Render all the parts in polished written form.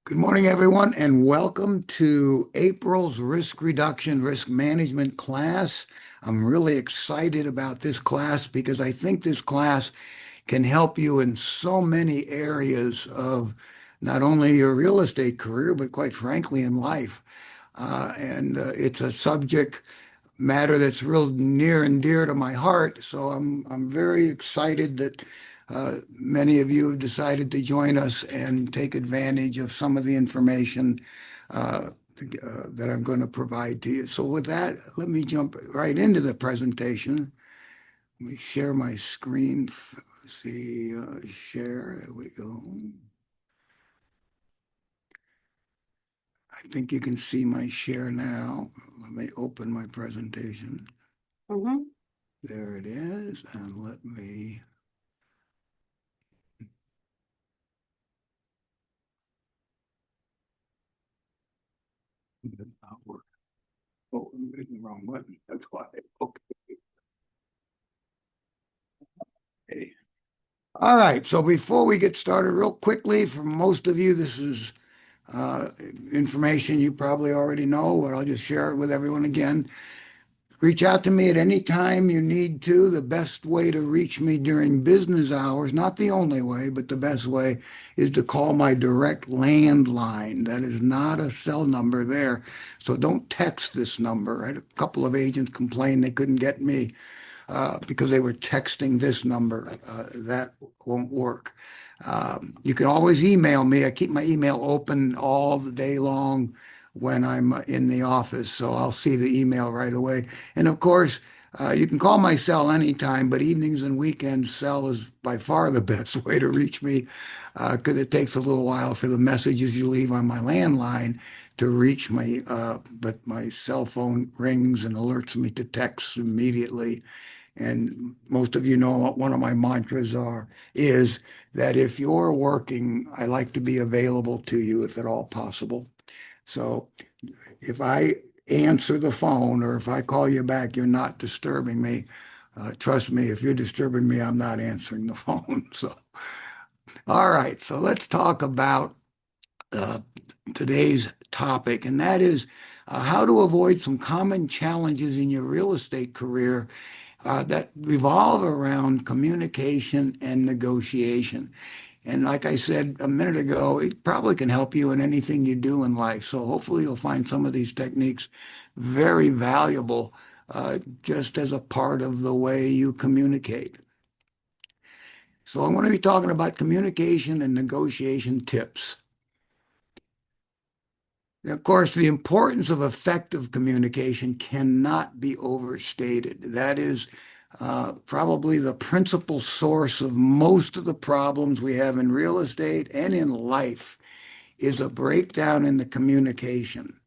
Good morning, everyone, and welcome to April's Risk Reduction Risk Management class. I'm really excited about this class because I think this class can help you in so many areas of not only your real estate career, but quite frankly, in life. And it's a subject matter that's real near and dear to my heart. So I'm very excited that many of you have decided to join us and take advantage of some of the information that I'm going to provide to you. So with that, let me jump right into the presentation. Let me share my screen. See, share. There we go. I think you can see my share now. Let me open my presentation. Mm-hmm. There it is. And let me did not work. Oh, I'm hitting the wrong button. That's why. Okay. All right. So before we get started, real quickly, for most of you, this is uh, information you probably already know, but I'll just share it with everyone again. Reach out to me at any time you need to. The best way to reach me during business hours, not the only way, but the best way is to call my direct landline. That is not a cell number there. So don't text this number. I had a couple of agents complain they couldn't get me because they were texting this number. That won't work. You can always email me. I keep my email open all the day long when I'm in the office, so I'll see the email right away. And of course, you can call my cell anytime, but evenings and weekends cell is by far the best way to reach me because it takes a little while for the messages you leave on my landline to reach me. But my cell phone rings and alerts me to text immediately. And most of you know what one of my mantras is that if you're working, I like to be available to you if at all possible. So if I answer the phone or if I call you back, you're not disturbing me. Trust me, if you're disturbing me, I'm not answering the phone. So, all right. So let's talk about uh, today's topic, and that is how to avoid some common challenges in your real estate career that revolve around communication and negotiation. And like I said a minute ago, it probably can help you in anything you do in life. So hopefully you'll find some of these techniques very valuable just as a part of the way you communicate. So I'm going to be talking about communication and negotiation tips. And of course, the importance of effective communication cannot be overstated. That is probably the principal source of most of the problems we have in real estate and in life is a breakdown in the communication.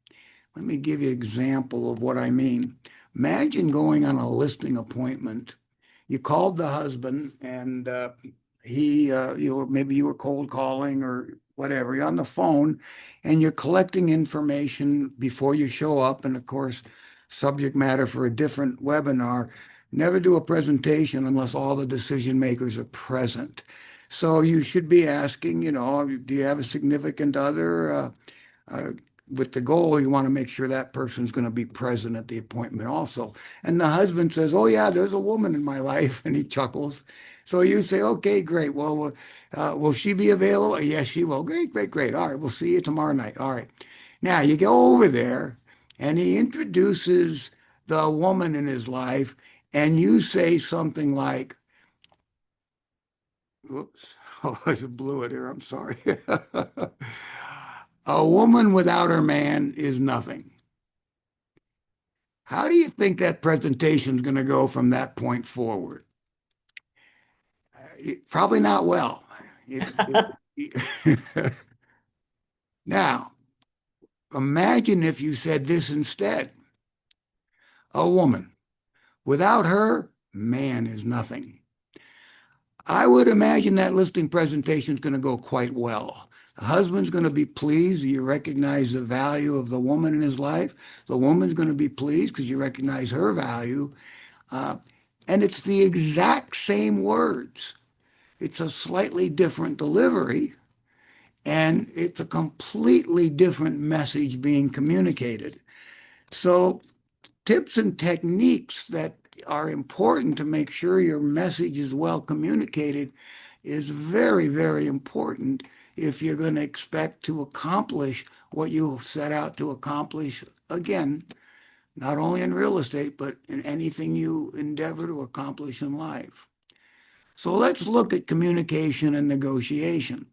Let me give you an example of what I mean. Imagine going on a listing appointment. You called the husband and maybe you were cold calling or whatever. You're on the phone and you're collecting information before you show up. And of course, subject matter for a different webinar. Never do a presentation unless all the decision makers are present. So you should be asking, do you have a significant other? Uh, with the goal, you want to make sure that person's going to be present at the appointment also. And the husband says, "Oh, yeah, there's a woman in my life." And he chuckles. So you say, "Okay, great. Well, will she be available?" "Yes, she will." "Great, great, great. All right, we'll see you tomorrow night." All right. Now you go over there and he introduces the woman in his life, and you say something like, whoops, oh, I blew it here. I'm sorry. A woman without her man is nothing. How do you think that presentation is going to go from that point forward? Probably not well. Now, imagine if you said this instead. A woman. Without her, man is nothing. I would imagine that listing presentation is going to go quite well. The husband's going to be pleased. You recognize the value of the woman in his life. The woman's going to be pleased because you recognize her value. Uh, and it's the exact same words. It's a slightly different delivery. and it's a completely different message being communicated. So tips and techniques that are important to make sure your message is well communicated is very, very important if you're going to expect to accomplish what you set out to accomplish. Again, not only in real estate, but in anything you endeavor to accomplish in life. So let's look at communication and negotiation.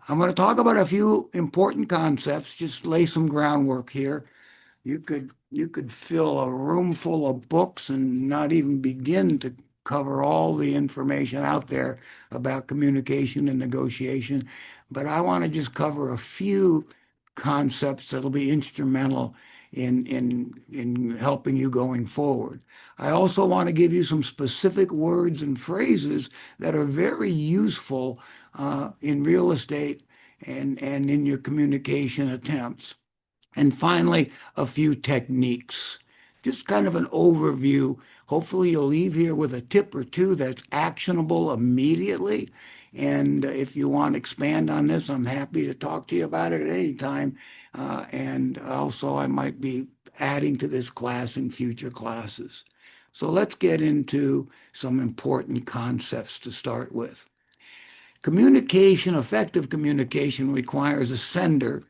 I'm going to talk about a few important concepts, just lay some groundwork here. You could fill a room full of books and not even begin to cover all the information out there about communication and negotiation. But I want to just cover a few concepts that'll be instrumental in helping you going forward. I also want to give you some specific words and phrases that are very useful in real estate and in your communication attempts. And finally, a few techniques. Just kind of an overview. Hopefully, you'll leave here with a tip or two that's actionable immediately. And if you want to expand on this, I'm happy to talk to you about it at any time. And also, I might be adding to this class in future classes. So let's get into some important concepts to start with. Communication, effective communication requires a sender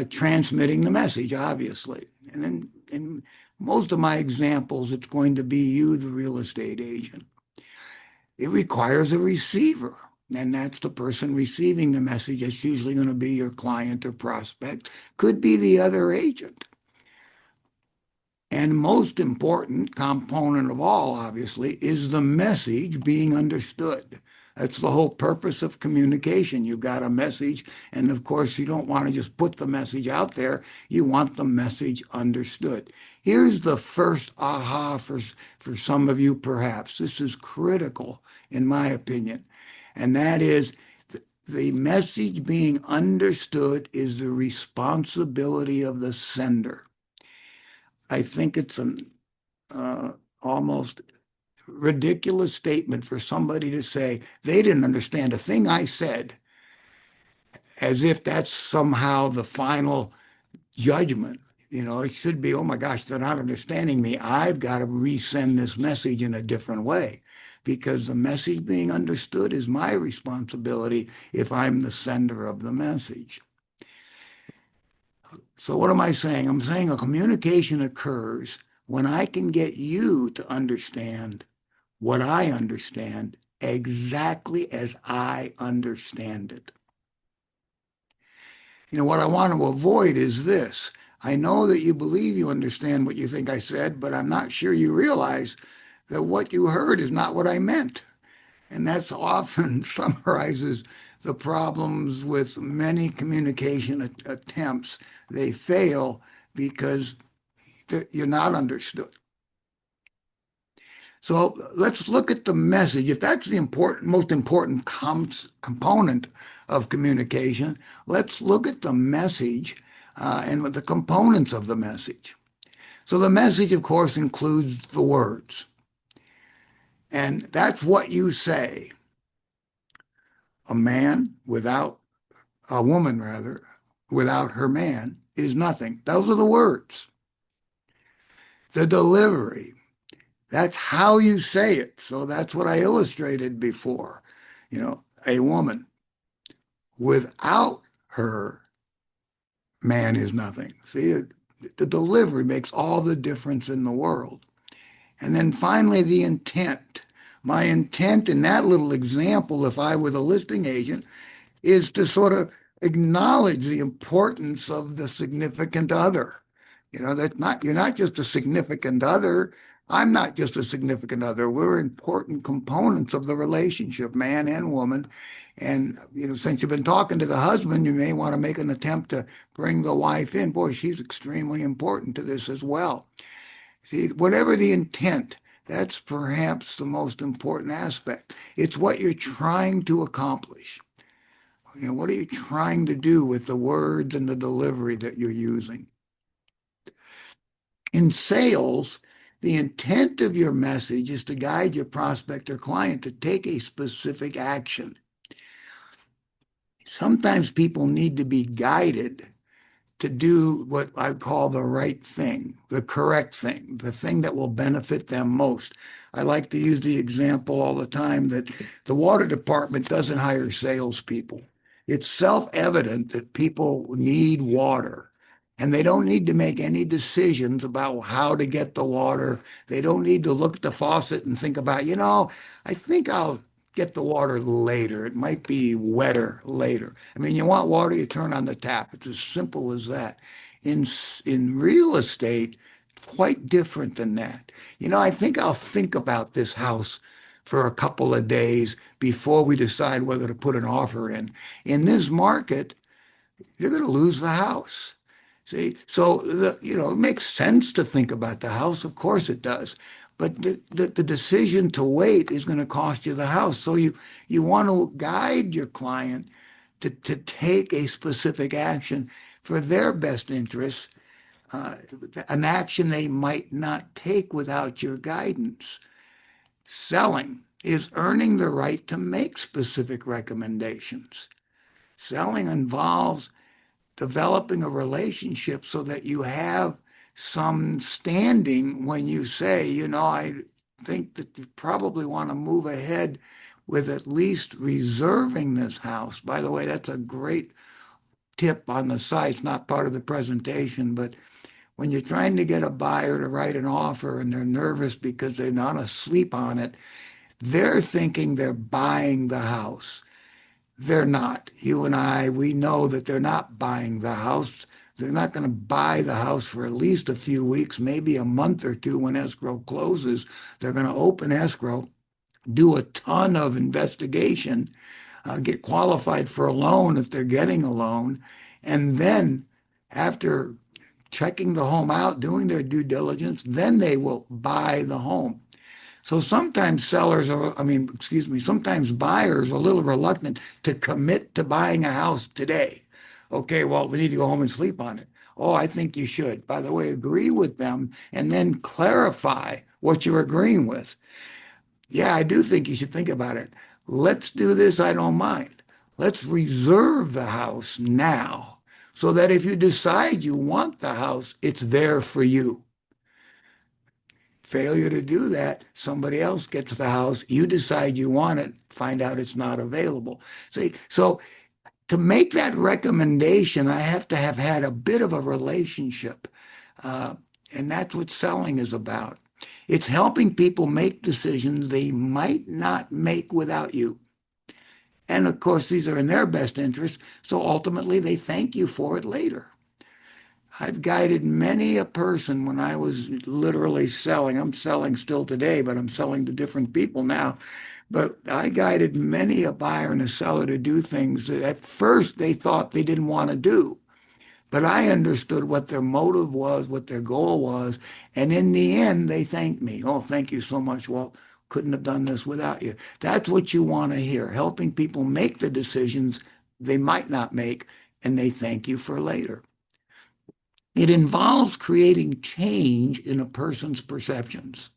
transmitting the message, obviously. And then in most of my examples, it's going to be you, the real estate agent. It requires a receiver, and that's the person receiving the message. It's usually going to be your client or prospect, could be the other agent. And most important component of all, obviously, is the message being understood. That's the whole purpose of communication. You've got a message, and of course, you don't want to just put the message out there. You want the message understood. Here's the first aha for some of you, perhaps. This is critical, in my opinion, and that is the message being understood is the responsibility of the sender. I think it's an almost ridiculous statement for somebody to say they didn't understand a thing I said, as if that's somehow the final judgment. You know, it should be, oh my gosh, they're not understanding me. I've got to resend this message in a different way because the message being understood is my responsibility if I'm the sender of the message. So what am I saying? I'm saying a communication occurs when I can get you to understand what I understand exactly as I understand it. You know, what I want to avoid is this. I know that you believe you understand what you think I said, but I'm not sure you realize that what you heard is not what I meant. And that's often summarizes the problems with many communication attempts. They fail because you're not understood. So let's look at the message. If that's the most important component of communication, let's look at the message and the components of the message. So the message, of course, includes the words. And that's what you say. A woman rather, without her man is nothing. Those are the words. The delivery, that's how you say it. So that's what I illustrated before. You know, a woman without her man is nothing. See, the delivery makes all the difference in the world. And then finally, the intent. My intent in that little example, if I were the listing agent, is to sort of acknowledge the importance of the significant other. You know, that not you're not just a significant other. I'm not just a significant other. We're important components of the relationship, man and woman. And, you know, since you've been talking to the husband, you may want to make an attempt to bring the wife in. Boy, she's extremely important to this as well. See, whatever the intent, that's perhaps the most important aspect. It's what you're trying to accomplish. You know, what are you trying to do with the words and the delivery that you're using? In sales, the intent of your message is to guide your prospect or client to take a specific action. Sometimes people need to be guided to do what I call the right thing, the correct thing, the thing that will benefit them most. I like to use the example all the time that the water department doesn't hire salespeople. It's self-evident that people need water, and they don't need to make any decisions about how to get the water. They don't need to look at the faucet and think about, I think I'll get the water later. It might be wetter later. I mean, you want water, you turn on the tap. It's as simple as that. In in real estate, quite different than that. I think I'll think about this house for a couple of days before we decide whether to put an offer in. In this market, you're going to lose the house. See, so it makes sense to think about the house. Of course it does. But the decision to wait is going to cost you the house. So you want to guide your client to take a specific action for their best interests, uh, an action they might not take without your guidance. Selling is earning the right to make specific recommendations. Selling involves developing a relationship so that you have some standing when you say, I think that you probably want to move ahead with at least reserving this house. By the way, that's a great tip on the site. It's not part of the presentation, but when you're trying to get a buyer to write an offer and they're nervous because they're not asleep on it, they're thinking they're buying the house. They're not. You and I, we know that they're not buying the house. They're not going to buy the house for at least a few weeks, maybe a month or two when escrow closes. They're going to open escrow, do a ton of investigation, get qualified for a loan if they're getting a loan, and then after checking the home out, doing their due diligence, then they will buy the home. So sometimes sometimes buyers are a little reluctant to commit to buying a house today. Okay, well, we need to go home and sleep on it. Oh, I think you should. By the way, agree with them and then clarify what you're agreeing with. Yeah, I do think you should think about it. Let's do this. I don't mind. Let's reserve the house now so that if you decide you want the house, it's there for you. Failure to do that, somebody else gets the house, you decide you want it, find out it's not available. See, so to make that recommendation, I have to have had a bit of a relationship. Uh, and that's what selling is about. It's helping people make decisions they might not make without you. And of course, these are in their best interest. So ultimately, they thank you for it later. I've guided many a person when I was literally selling. I'm selling still today, but I'm selling to different people now. But I guided many a buyer and a seller to do things that at first they thought they didn't want to do. But I understood what their motive was, what their goal was. And in the end, they thanked me. Oh, thank you so much, Walt. Couldn't have done this without you. That's what you want to hear, helping people make the decisions they might not make, and they thank you for later. It involves creating change in a person's perceptions.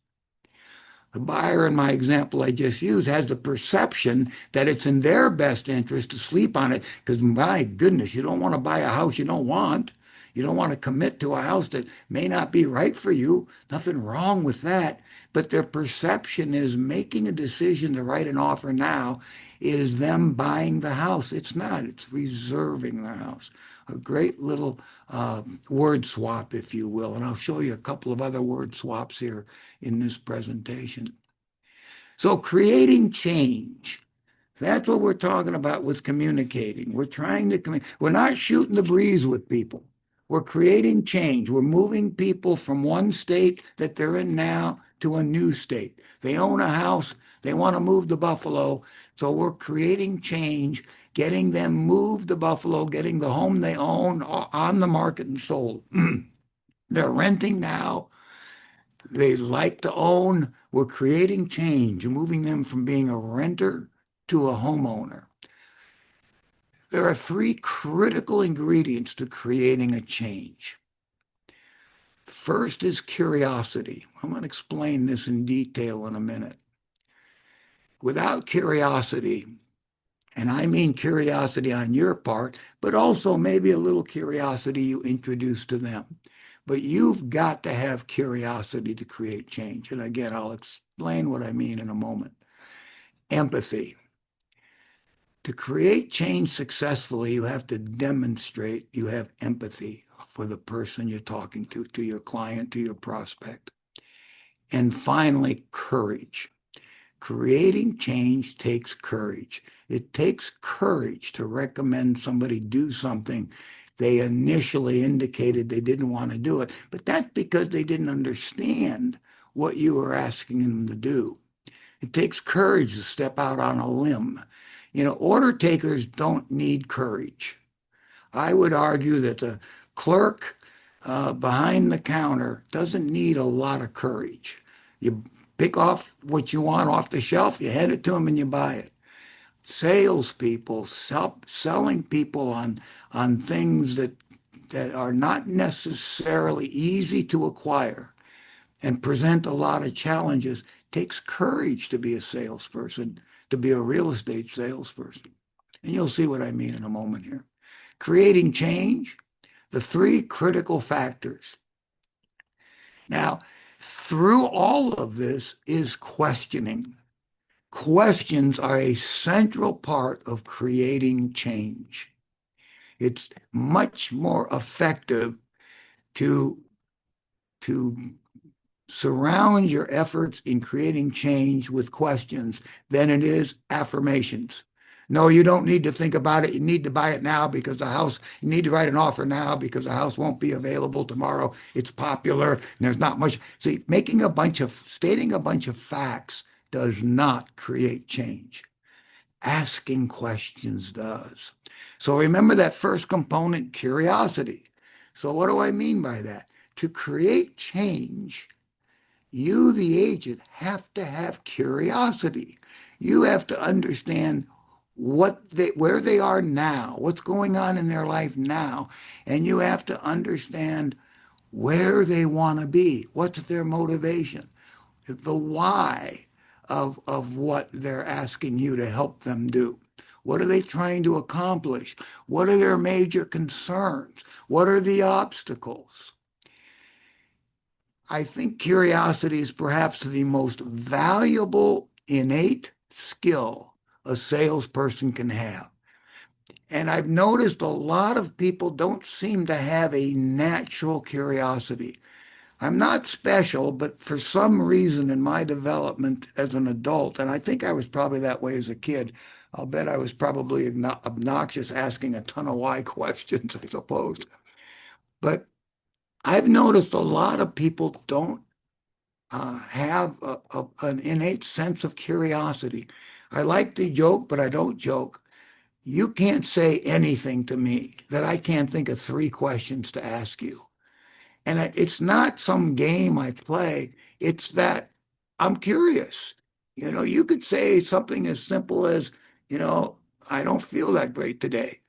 The buyer in my example I just used has the perception that it's in their best interest to sleep on it because, my goodness, you don't want to buy a house you don't want. You don't want to commit to a house that may not be right for you. Nothing wrong with that. But their perception is making a decision to write an offer now is them buying the house. It's not. It's reserving the house. A great little word swap, if you will. And I'll show you a couple of other word swaps here in this presentation. So creating change. That's what we're talking about with communicating. We're trying to communicate. We're not shooting the breeze with people. We're creating change. We're moving people from one state that they're in now to a new state. They own a house. They want to move to Buffalo. So we're creating change, getting them moved to Buffalo, getting the home they own on the market and sold. They're renting now. They like to own. We're creating change, moving them from being a renter to a homeowner. There are three critical ingredients to creating a change. The first is curiosity. I'm going to explain this in detail in a minute. Without curiosity, And I mean curiosity on your part, but also maybe a little curiosity you introduce to them. But you've got to have curiosity to create change. And again, I'll explain what I mean in a moment. Empathy. To create change successfully, you have to demonstrate you have empathy for the person you're talking to your client, to your prospect. And finally, courage. Creating change takes courage. It takes courage to recommend somebody do something they initially indicated they didn't want to do it, but that's because they didn't understand what you were asking them to do. It takes courage to step out on a limb. Order takers don't need courage. I would argue that the clerk behind the counter doesn't need a lot of courage. You pick off what you want off the shelf, you hand it to them, and you buy it. Salespeople selling people on things that are not necessarily easy to acquire and present a lot of challenges takes courage to be a salesperson, to be a real estate salesperson. And you'll see what I mean in a moment here. Creating change, the three critical factors. Now, through all of this is questioning. Questions are a central part of creating change. It's much more effective to to surround your efforts in creating change with questions than it is affirmations. No, you don't need to think about it. You need to buy it now because you need to write an offer now because the house won't be available tomorrow. It's popular and there's not much. See, stating a bunch of facts does not create change. Asking questions does. So remember that first component, curiosity. So what do I mean by that? To create change, you, the agent, have to have curiosity. You have to understand where they are now, what's going on in their life now, and you have to understand where they want to be, what's their motivation, the why of what they're asking you to help them do. What are they trying to accomplish? What are their major concerns? What are the obstacles? I think curiosity is perhaps the most valuable innate skill a salesperson can have. And I've noticed a lot of people don't seem to have a natural curiosity. I'm not special, but for some reason in my development as an adult, and I think I was probably that way as a kid, I'll bet I was probably obnoxious asking a ton of why questions, I suppose. But I've noticed a lot of people don't have an innate sense of curiosity. I like to joke, but I don't joke. You can't say anything to me that I can't think of three questions to ask you. And it's not some game I play. It's that I'm curious. You could say something as simple as, I don't feel that great today.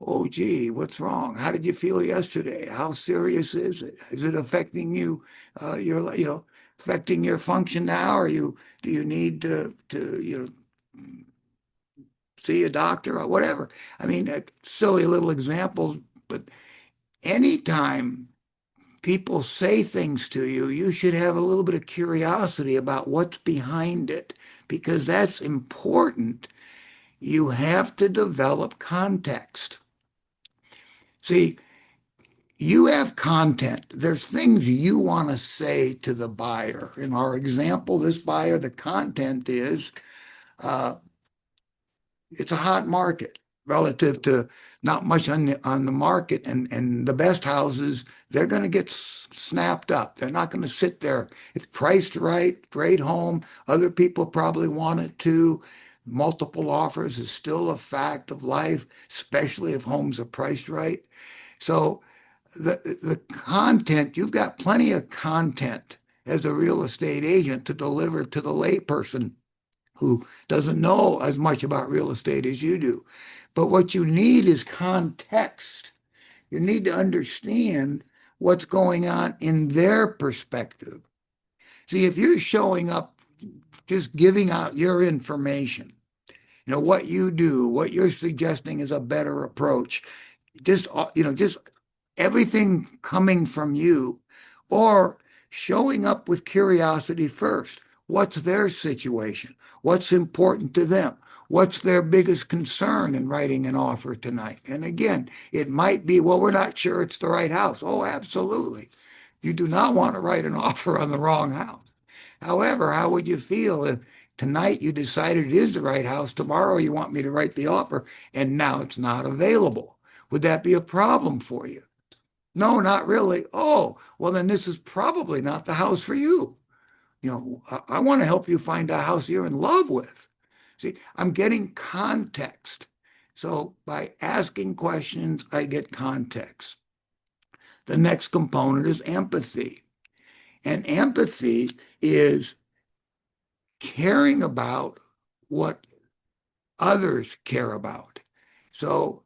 Oh, gee, what's wrong? How did you feel yesterday? How serious is it? Is it affecting you, affecting your function now? Do you need to see a doctor or whatever? I mean, a silly little example, but anytime people say things to you, you should have a little bit of curiosity about what's behind it because that's important. You have to develop context. See, you have content. There's things you want to say to the buyer. In our example, this buyer, the content is uh, it's a hot market relative to not much on the market, and the best houses, they're going to get snapped up. They're not going to sit there. It's priced right, great home. Other people probably want it too. Multiple offers is still a fact of life, especially if homes are priced right. So the content, you've got plenty of content as a real estate agent to deliver to the layperson who doesn't know as much about real estate as you do. But what you need is context. You need to understand what's going on in their perspective. See, if you're showing up just giving out your information, what you do, what you're suggesting is a better approach. Just everything coming from you, or showing up with curiosity first. What's their situation? What's important to them? What's their biggest concern in writing an offer tonight? And again, it might be, well, we're not sure it's the right house. Oh, absolutely. You do not want to write an offer on the wrong house. However, how would you feel if tonight you decided it is the right house, tomorrow you want me to write the offer, and now it's not available? Would that be a problem for you? No, not really. Oh, well, then this is probably not the house for you. I want to help you find a house you're in love with. See, I'm getting context. So by asking questions, I get context. The next component is empathy. And empathy is caring about what others care about. So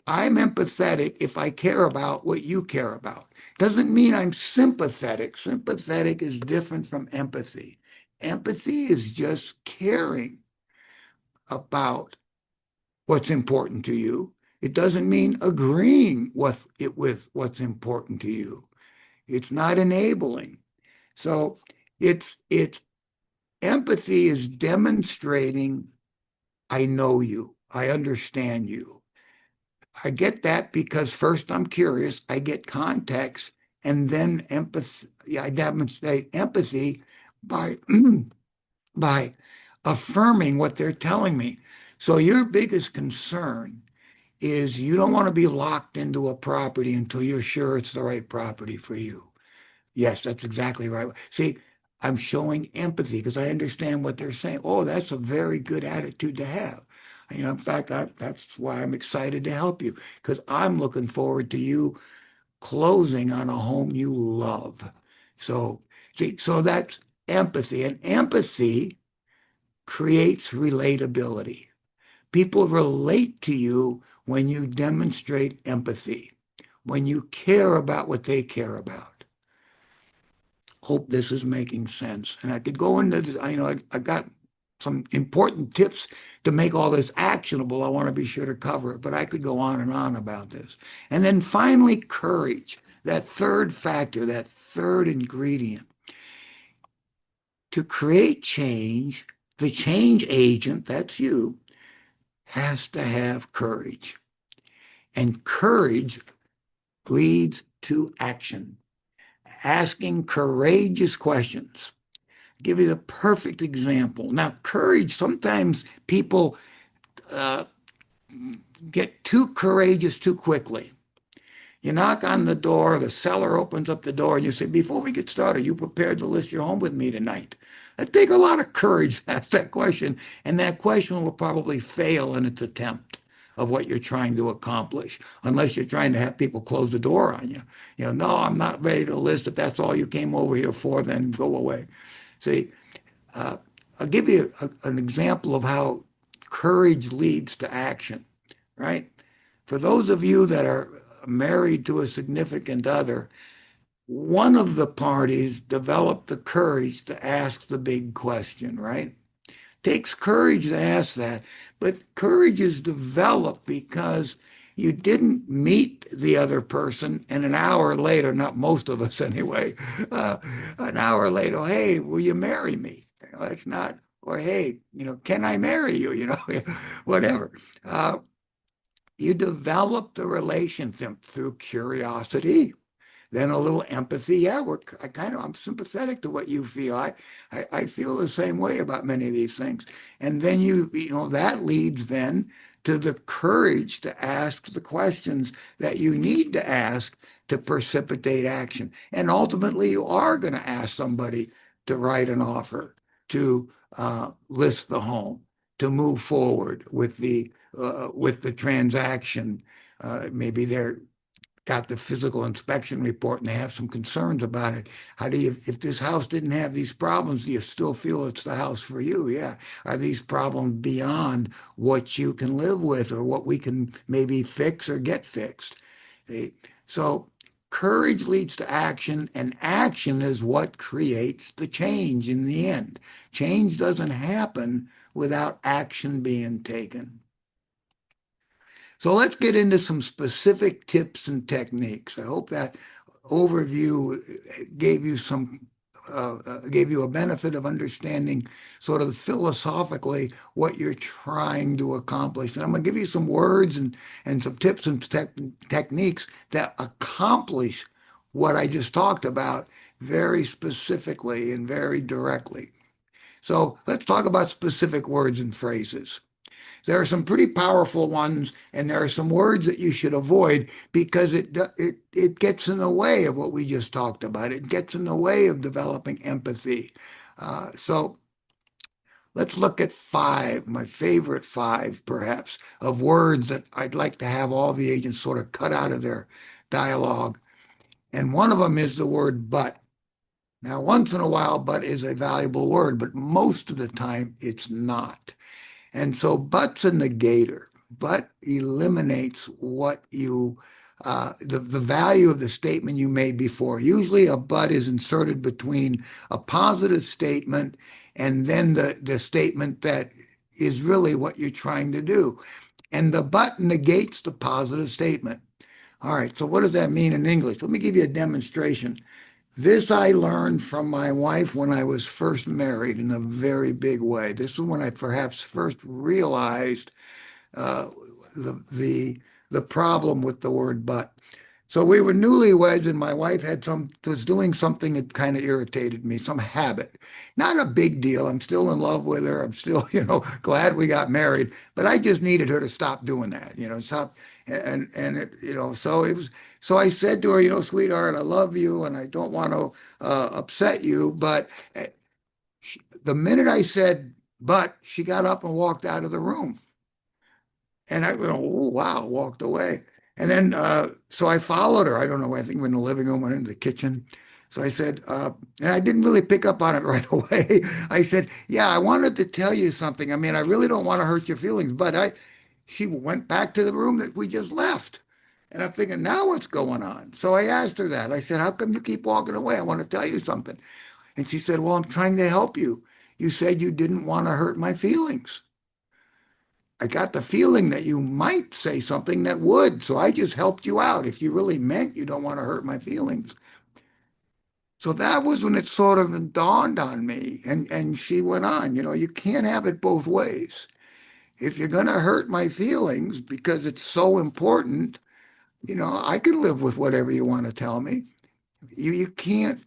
I'm empathetic if I care about what you care about. Doesn't mean I'm sympathetic. Sympathetic is different from empathy. Empathy is just caring about what's important to you. It doesn't mean agreeing with what's important to you. It's not enabling. So it's empathy is demonstrating I know you. I understand you. I get that because first I'm curious, I get context, and then empathy. Yeah, I demonstrate empathy by by affirming what they're telling me. So your biggest concern is you don't want to be locked into a property until you're sure it's the right property for you. Yes, that's exactly right. See, I'm showing empathy because I understand what they're saying. Oh, that's a very good attitude to have. In fact, that's why I'm excited to help you because I'm looking forward to you closing on a home you love. So, see, so that's empathy, and empathy creates relatability. People relate to you when you demonstrate empathy, when you care about what they care about. Hope this is making sense. And I could go into this, I got some important tips to make all this actionable. I want to be sure to cover it, but I could go on and on about this. And then finally, courage, that third factor, that third ingredient. To create change, the change agent, that's you, has to have courage. And courage leads to action, asking courageous questions. Give you the perfect example. Now, courage, sometimes people uh, get too courageous too quickly. You knock on the door, the seller opens up the door, and you say, before we get started, you prepared to list your home with me tonight? That takes a lot of courage to ask that question, and that question will probably fail in its attempt of what you're trying to accomplish, unless you're trying to have people close the door on you. No, I'm not ready to list. If that's all you came over here for, then go away. See, uh, I'll give you an example of how courage leads to action, right? For those of you that are married to a significant other, one of the parties developed the courage to ask the big question, right? Takes courage to ask that, but courage is developed because you didn't meet the other person and an hour later, not most of us anyway, an hour later, hey, will you marry me? That's not, or hey, can I marry you? Whatever. You develop the relationship through curiosity, then a little empathy. Yeah, I'm sympathetic to what you feel. I feel the same way about many of these things. And then that leads then to the courage to ask the questions that you need to ask to precipitate action. And ultimately, you are going to ask somebody to write an offer, to list the home, to move forward with the transaction. Maybe they're got the physical inspection report and they have some concerns about it. If this house didn't have these problems, do you still feel it's the house for you? Yeah. Are these problems beyond what you can live with or what we can maybe fix or get fixed? So Courage leads to action, and action is what creates the change in the end. Change doesn't happen without action being taken. So let's get into some specific tips and techniques. I hope that overview gave you gave you a benefit of understanding sort of philosophically what you're trying to accomplish. And I'm going to give you some words and some tips and techniques that accomplish what I just talked about very specifically and very directly. So let's talk about specific words and phrases. There are some pretty powerful ones, and there are some words that you should avoid because it gets in the way of what we just talked about. It gets in the way of developing empathy. So let's look at five, my favorite five, perhaps, of words that I'd like to have all the agents sort of cut out of their dialogue. And one of them is the word but. Now, once in a while, but is a valuable word, but most of the time it's not. And so but's a negator. But eliminates what the value of the statement you made before. Usually a but is inserted between a positive statement and then the statement that is really what you're trying to do. And the but negates the positive statement. All right, so what does that mean in English? Let me give you a demonstration. This I learned from my wife when I was first married in a very big way. This is when I perhaps first realized uh, the problem with the word but. So we were newlyweds, and my wife was doing something that kind of irritated me, some habit. Not a big deal. I'm still in love with her. I'm still, glad we got married. But I just needed her to stop doing that, stop. And it, so it was. So I said to her, sweetheart, I love you, and I don't want to upset you. But the minute I said but, she got up and walked out of the room. And I went, oh, wow, walked away. And then, so I followed her. I don't know, I think we were in the living room, went into the kitchen. So I said, and I didn't really pick up on it right away. I said, yeah, I wanted to tell you something. I mean, I really don't want to hurt your feelings, but she went back to the room that we just left. And I'm thinking, now what's going on? So I asked her that. I said, how come you keep walking away? I want to tell you something. And she said, well, I'm trying to help you. You said you didn't want to hurt my feelings. I got the feeling that you might say something that would, so I just helped you out if you really meant you don't want to hurt my feelings. So that was when it sort of dawned on me. And she went on, you can't have it both ways. If you're going to hurt my feelings because it's so important, I can live with whatever you want to tell me. You can't,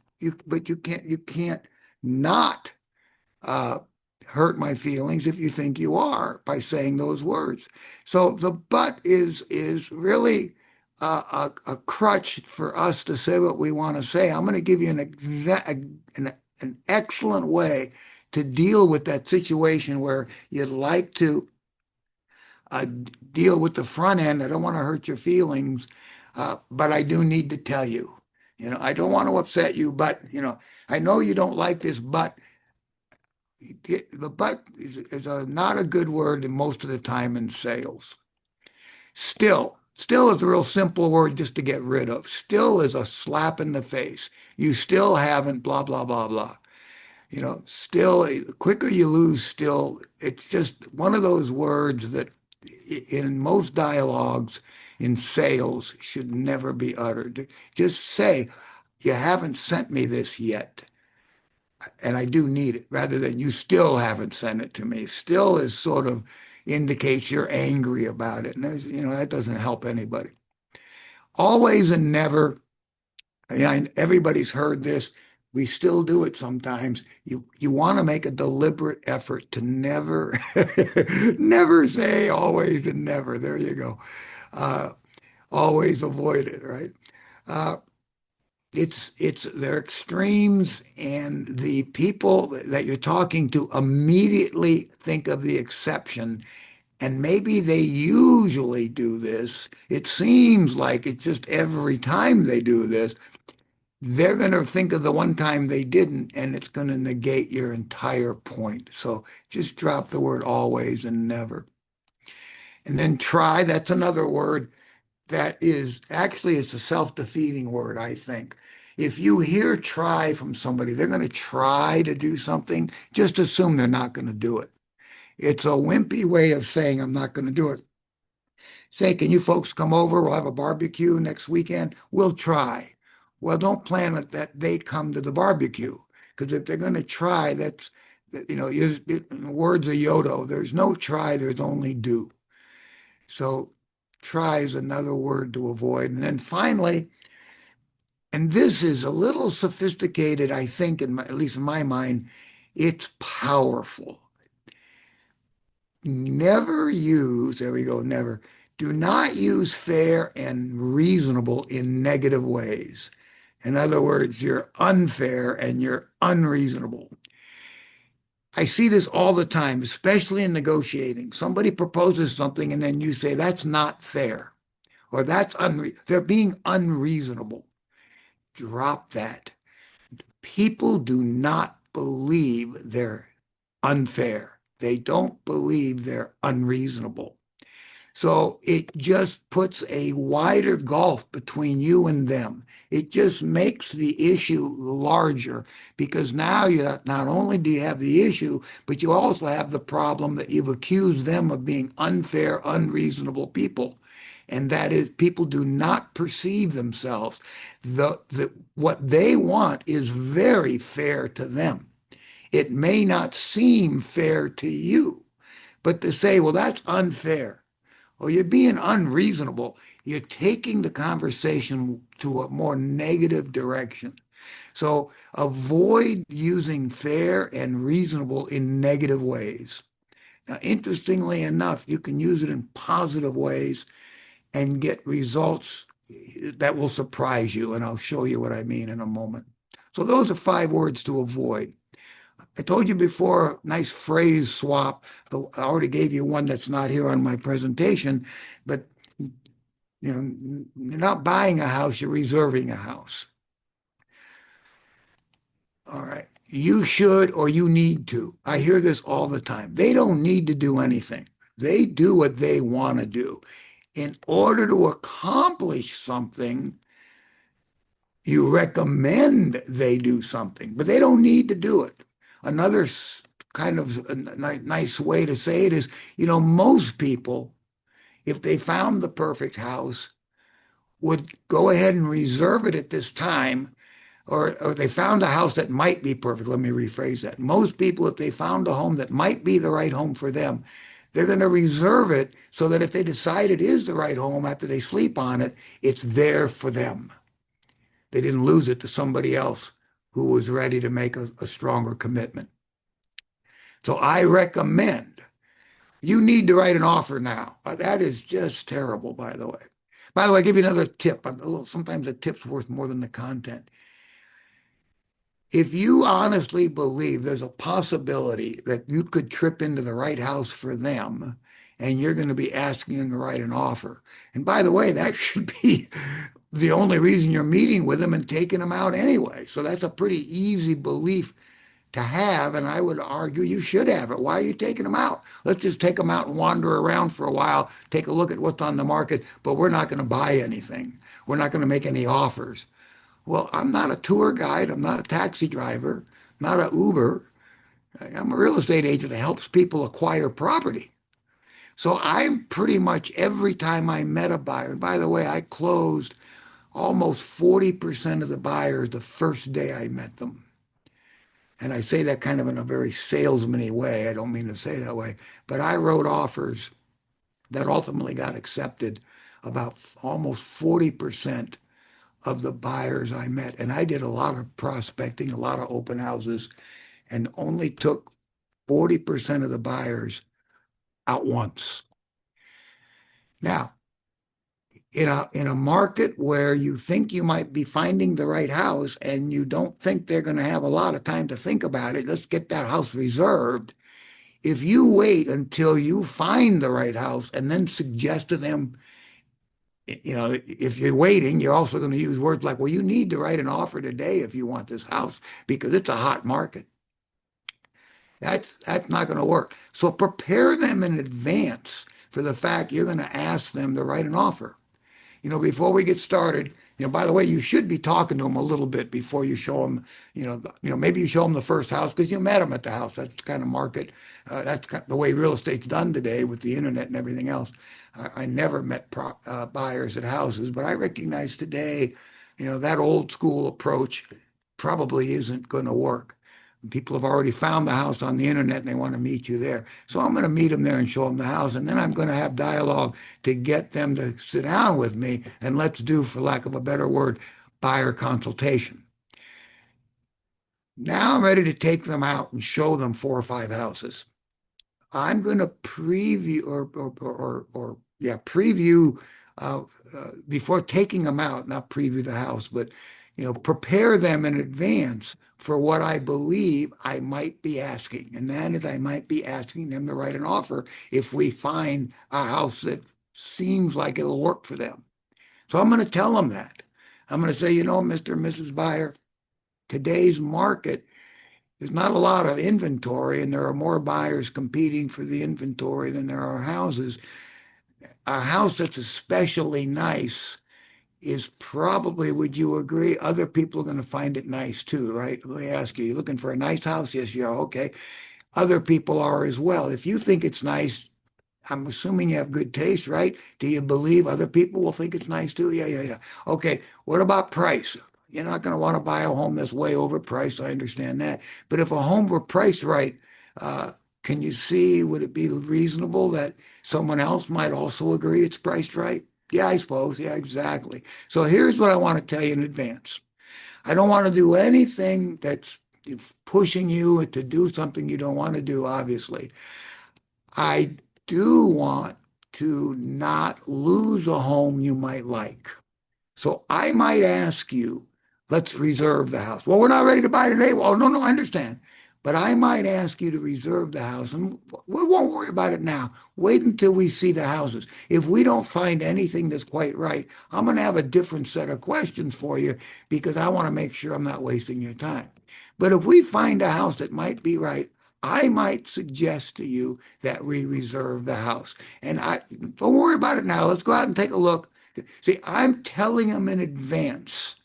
but you can't not uh, hurt my feelings if you think you are by saying those words. So the but is really a crutch for us to say what we want to say. I'm going to give you an excellent way to deal with that situation where you'd like to uh, deal with the front end. I don't want to hurt your feelings, but I do need to tell you. I don't want to upset you, but I know you don't like this, but the but is not a good word most of the time in sales. Still is a real simple word just to get rid of. Still is a slap in the face. You still haven't blah, blah, blah, blah. Still, the quicker you lose still, it's just one of those words that in most dialogues in sales should never be uttered. Just say, you haven't sent me this yet, and I do need it, rather than you still haven't sent it to me. Still is sort of indicates you're angry about it. And that doesn't help anybody. Always and never. Everybody's heard this. We still do it sometimes. You want to make a deliberate effort to never, never say always and never. There you go. Uh, Always avoid it, right? Uh, it's their extremes, and the people that you're talking to immediately think of the exception. And maybe they usually do this. It seems like it's just every time they do this, they're going to think of the one time they didn't, and it's going to negate your entire point. So just drop the word always and never. And then try, that's another word. that is actually it's a self-defeating word, I think. If you hear try from somebody, they're going to try to do something, just assume they're not going to do it. It's a wimpy way of saying I'm not going to do it. Say, can you folks come over? We'll have a barbecue next weekend. We'll try. Well, don't plan it that they come to the barbecue because if they're going to try, in the words of Yodo, there's no try, there's only do. So try is another word to avoid. And then finally, and this is a little sophisticated, I think, at least in my mind, it's powerful. Never use, there we go, never. Do not use fair and reasonable in negative ways. In other words, you're unfair and you're unreasonable. I see this all the time, especially in negotiating. Somebody proposes something and then you say, that's not fair, or they're being unreasonable. Drop that. People do not believe they're unfair. They don't believe they're unreasonable. So it just puts a wider gulf between you and them. It just makes the issue larger because now you not only do you have the issue, but you also have the problem that you've accused them of being unfair, unreasonable people. And that is, people do not perceive themselves. What they want is very fair to them. It may not seem fair to you, but to say, well, that's unfair, or you're being unreasonable, you're taking the conversation to a more negative direction. So avoid using fair and reasonable in negative ways. Now, interestingly enough, you can use it in positive ways and get results that will surprise you. And I'll show you what I mean in a moment. So those are 5 words to avoid. I told you before, nice phrase swap. I already gave you one that's not here on my presentation, but you're not buying a house, you're reserving a house. All right. You should or you need to. I hear this all the time. They don't need to do anything. They do what they want to do. In order to accomplish something, you recommend they do something, but they don't need to do it. Another kind of a nice way to say it is, most people, if they found the perfect house, would go ahead and reserve it at this time, or they found a house that might be perfect. Let me rephrase that. Most people, if they found a home that might be the right home for them, they're going to reserve it so that if they decide it is the right home after they sleep on it, it's there for them. They didn't lose it to somebody else who was ready to make a stronger commitment. So I recommend you need to write an offer now. That is just terrible, by the way. By the way, I'll give you another tip. Sometimes the tip's worth more than the content. If you honestly believe there's a possibility that you could trip into the right house for them, and you're going to be asking them to write an offer. And by the way, that should be the only reason you're meeting with them and taking them out anyway. So that's a pretty easy belief to have, and I would argue you should have it. Why are you taking them out? Let's just take them out and wander around for a while, take a look at what's on the market, but we're not going to buy anything. We're not going to make any offers. Well, I'm not a tour guide. I'm not a taxi driver, not an Uber. I'm a real estate agent that helps people acquire property. So I'm pretty much every time I met a buyer, and by the way, I closed almost 40% of the buyers the first day I met them. And I say that kind of in a very salesman-y way. I don't mean to say that way, but I wrote offers that ultimately got accepted about almost 40% of the buyers I met. And I did a lot of prospecting, a lot of open houses, and only took 40% of the buyers out once. Now, in a market where you think you might be finding the right house and you don't think they're going to have a lot of time to think about it, let's get that house reserved. If you wait until you find the right house and then suggest to them, if you're waiting, you're also going to use words like, well, you need to write an offer today if you want this house because it's a hot market. That's not going to work. So prepare them in advance for the fact you're going to ask them to write an offer. before we get started, by the way, you should be talking to them a little bit before you show them, maybe you show them the first house because you met them at the house. That's the kind of market, the way real estate's done today with the internet and everything else. I never met buyers at houses, but I recognize today, that old school approach probably isn't going to work. People have already found the house on the internet and they want to meet you there. So I'm going to meet them there and show them the house. And then I'm going to have dialogue to get them to sit down with me and let's do, for lack of a better word, buyer consultation. Now I'm ready to take them out and show them 4 or 5 houses. I'm going to preview or yeah, preview before taking them out, not preview the house, but prepare them in advance for what I believe I might be asking. And that is I might be asking them to write an offer if we find a house that seems like it'll work for them. So I'm going to tell them that. I'm going to say, Mr. and Mrs. Buyer, today's market, there's not a lot of inventory, and there are more buyers competing for the inventory than there are houses. A house that's especially nice is probably, would you agree, other people are going to find it nice too, right? Let me ask you, you looking for a nice house? Yes, you are. Okay. Other people are as well. If you think it's nice, I'm assuming you have good taste, right? Do you believe other people will think it's nice too? Yeah, yeah, yeah. Okay. What about price? You're not going to want to buy a home that's way overpriced. I understand that. But if a home were priced right, uh, can you see, would it be reasonable that someone else might also agree it's priced right? Yeah, I suppose. Yeah, exactly. So here's what I want to tell you in advance. I don't want to do anything that's pushing you to do something you don't want to do, obviously. I do want to not lose a home you might like. So I might ask you, let's reserve the house. Well, we're not ready to buy today. Well, no, no, I understand. But I might ask you to reserve the house, and we won't worry about it now. Wait until we see the houses. If we don't find anything that's quite right, I'm going to have a different set of questions for you because I want to make sure I'm not wasting your time. But if we find a house that might be right, I might suggest to you that we reserve the house. And I don't worry about it now. Let's go out and take a look. See, I'm telling them in advance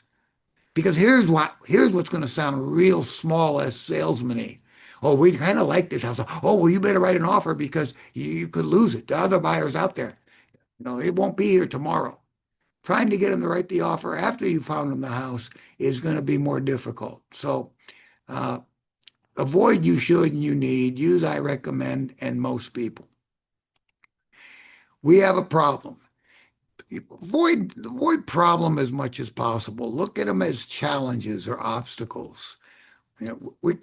because here's what's going to sound real small as salesman-y. Oh, we kind of like this house. Oh, well, you better write an offer because you could lose it. The other buyers out there, it won't be here tomorrow. Trying to get them to write the offer after you found them the house is going to be more difficult. So uh, avoid you should and you need. Use I recommend and most people. We have a problem. Avoid problem as much as possible. Look at them as challenges or obstacles. We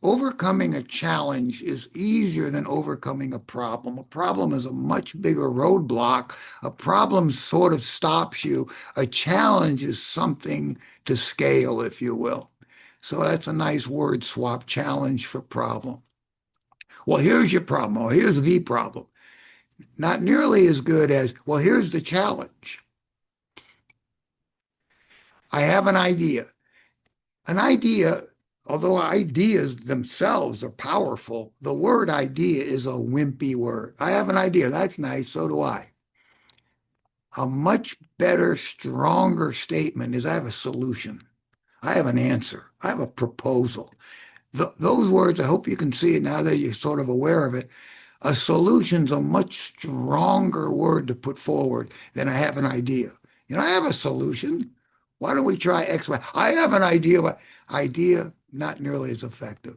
overcoming a challenge is easier than overcoming a problem. A problem is a much bigger roadblock. A problem sort of stops you. A challenge is something to scale, if you will. So that's a nice word swap, challenge for problem. Well, here's your problem. Or here's the problem. Not nearly as good as, well, here's the challenge. I have an idea. An idea, although ideas themselves are powerful, the word idea is a wimpy word. I have an idea. That's nice. So do I. A much better, stronger statement is I have a solution. I have an answer. I have a proposal. Those words, I hope you can see it now that you're sort of aware of it. A solution's a much stronger word to put forward than I have an idea. I have a solution. Why don't we try X, Y? I have an idea, but idea not nearly as effective.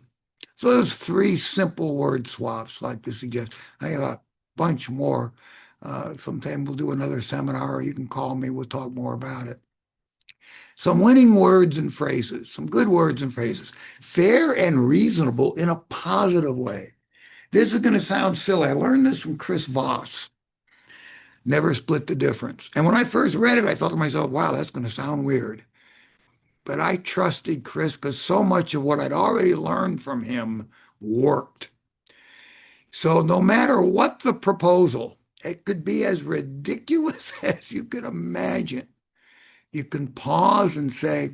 So there's 3 simple word swaps like to suggest. I have a bunch more. Sometime we'll do another seminar, or you can call me. We'll talk more about it. Some winning words and phrases, some good words and phrases. Fair and reasonable in a positive way. This is going to sound silly. I learned this from Chris Voss. Never split the difference. And when I first read it, I thought to myself, wow, that's going to sound weird. But I trusted Chris because so much of what I'd already learned from him worked. So no matter what the proposal, it could be as ridiculous as you could imagine. You can pause and say,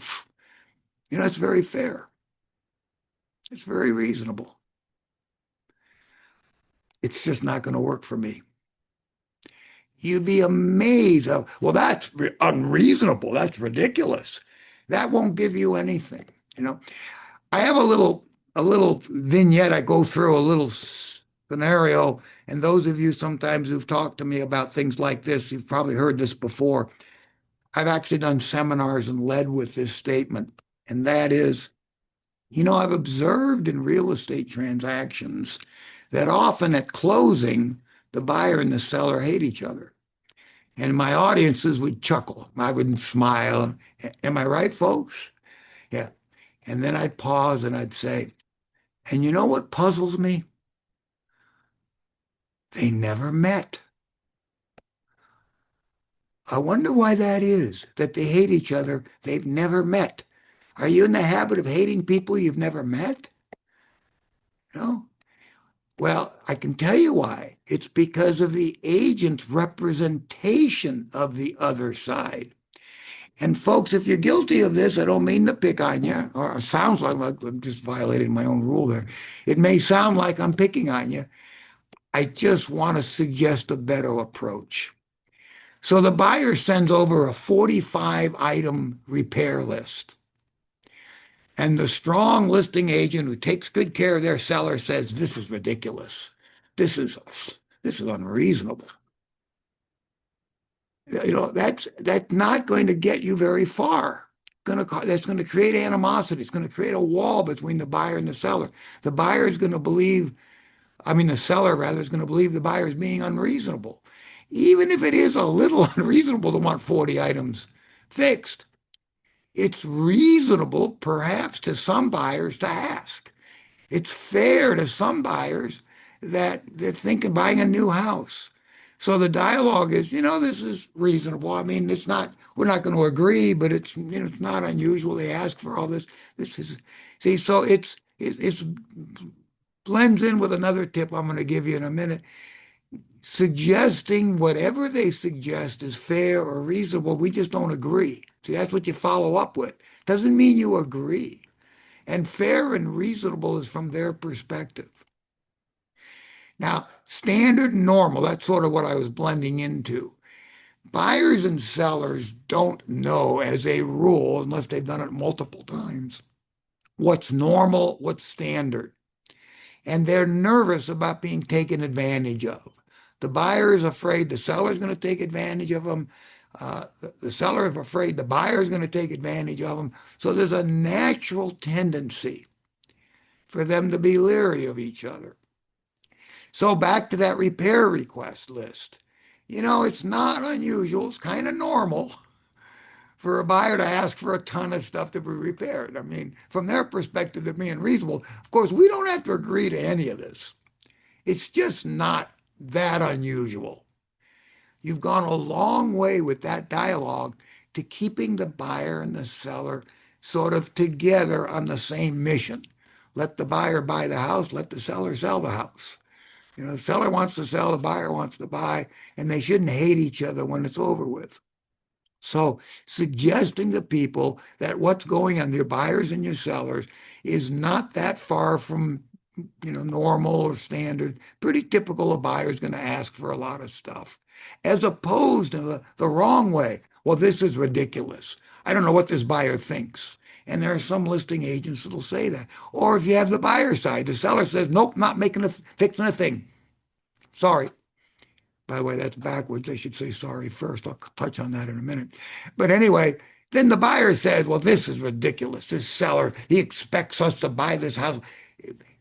it's very fair. It's very reasonable. It's just not going to work for me. you'd be amazed. Well, that's unreasonable. That's ridiculous. That won't give you anything. You know, I have a little vignette. I go through a little scenario, and those of you sometimes who've talked to me about things like this, you've probably heard this before. I've actually done seminars and led with this statement, and that is, I've observed in real estate transactions that often at closing, the buyer and the seller hate each other. And my audiences would chuckle. I would smile. Am I right, folks? Yeah. And then I'd pause and I'd say, and you know what puzzles me? They never met. I wonder why that is, that they hate each other. They've never met. Are you in the habit of hating people you've never met? No? Well, I can tell you why. It's because of the agent's representation of the other side. And folks, if you're guilty of this, I don't mean to pick on you, or it sounds like I'm just violating my own rule there. It may sound like I'm picking on you. I just want to suggest a better approach. So the buyer sends over a 45 item repair list. And the strong listing agent who takes good care of their seller says, this is ridiculous. This is this is unreasonable. That's not going to get you very far. That's going to create animosity. It's going to create a wall between the buyer and the seller. The buyer is going to believe, I mean, the seller rather is going to believe the buyer is being unreasonable. Even if it is a little unreasonable to want 40 items fixed, it's reasonable perhaps to some buyers to ask. It's fair to some buyers that think of buying a new house. So the dialogue is, this is reasonable. I mean, we're not going to agree, but it's not unusual. They ask for all this. This is, see, so it's blends in with another tip I'm going to give you in a minute. Suggesting whatever they suggest is fair or reasonable. We just don't agree. See, that's what you follow up with. Doesn't mean you agree. And fair and reasonable is from their perspective. Now, standard and normal, that's sort of what I was blending into. Buyers and sellers don't know as a rule, unless they've done it multiple times, what's normal, what's standard. And they're nervous about being taken advantage of. The buyer is afraid the seller is going to take advantage of them. The seller is afraid the buyer is going to take advantage of them. So there's a natural tendency for them to be leery of each other. So back to that repair request list. It's not unusual. It's kind of normal for a buyer to ask for a ton of stuff to be repaired. I mean, from their perspective, they're being reasonable. Of course, we don't have to agree to any of this. It's just not that unusual. You've gone a long way with that dialogue to keeping the buyer and the seller sort of together on the same mission. Let the buyer buy the house, let the seller sell the house. The seller wants to sell, the buyer wants to buy, and they shouldn't hate each other when it's over with. So suggesting to people that what's going on, your buyers and your sellers, is not that far from normal or standard. Pretty typical, a buyer's going to ask for a lot of stuff, as opposed to the wrong way. Well, this is ridiculous. I don't know what this buyer thinks. And there are some listing agents that'll say that. Or if you have the buyer side, the seller says, nope, not fixing a thing. Sorry. By the way, that's backwards. I should say sorry first. I'll touch on that in a minute. But anyway, then the buyer says, well, this is ridiculous. This seller, he expects us to buy this house.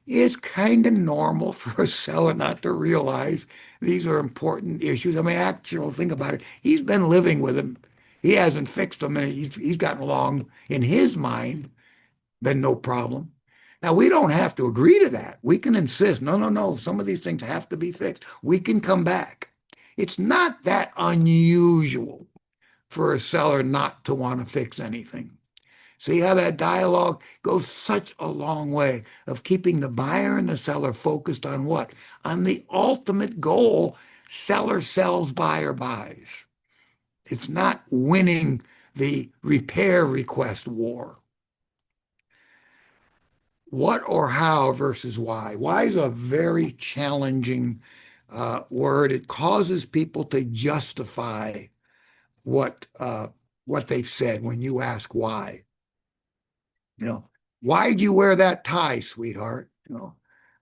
It's kind of normal for a seller not to realize these are important issues. I mean, actually, think about it. He's been living with him. He hasn't fixed them, and he's gotten along in his mind, been no problem. Now, we don't have to agree to that. We can insist, no, no, no, some of these things have to be fixed. We can come back. It's not that unusual for a seller not to want to fix anything. See how that dialogue goes such a long way of keeping the buyer and the seller focused on what? On the ultimate goal, seller sells, buyer buys. It's not winning the repair request war. What or how versus why? Why is a very challenging word. It causes people to justify what uh, what they've said when you ask why. You know, why'd you wear that tie, sweetheart?